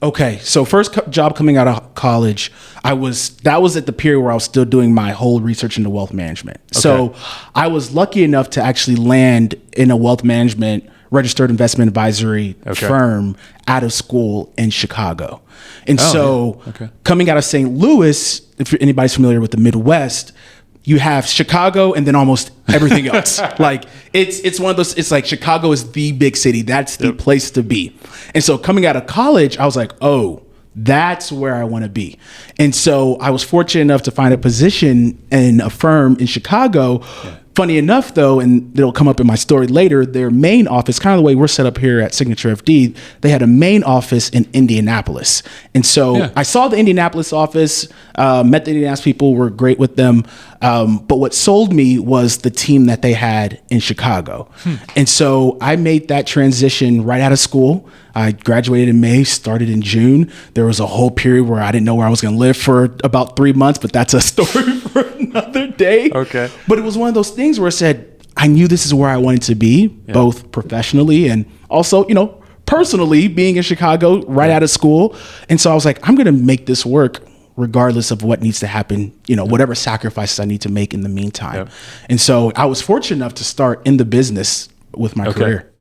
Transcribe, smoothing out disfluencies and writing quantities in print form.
Okay, so first job coming out of college, that was at the period where I was still doing my whole research into wealth management. Okay. So I was lucky enough to actually land in a wealth management registered investment advisory firm out of school in Chicago. And coming out of St. Louis, if anybody's familiar with the Midwest, you have Chicago and then almost everything else. Like it's one of those, it's like Chicago is the big city. That's the place to be. And so coming out of college, I was like, oh, that's where I want to be. And so I was fortunate enough to find a position in a firm in Chicago. Yeah. Funny enough, though, and it'll come up in my story later, their main office, kind of the way we're set up here at Signature FD, they had a main office in Indianapolis. And so I saw the Indianapolis office, met the Indianapolis people, were great with them. But what sold me was the team that they had in Chicago. And so I made that transition right out of school. I graduated in May, started in June. There was a whole period where I didn't know where I was going to live for about 3 months, but that's a story for another day. Okay. But it was one of those things where I said, I knew this is where I wanted to be, both professionally and also, personally being in Chicago right out of school. And so I was like, I'm going to make this work regardless of what needs to happen, whatever sacrifices I need to make in the meantime. And so I was fortunate enough to start in the business with my career.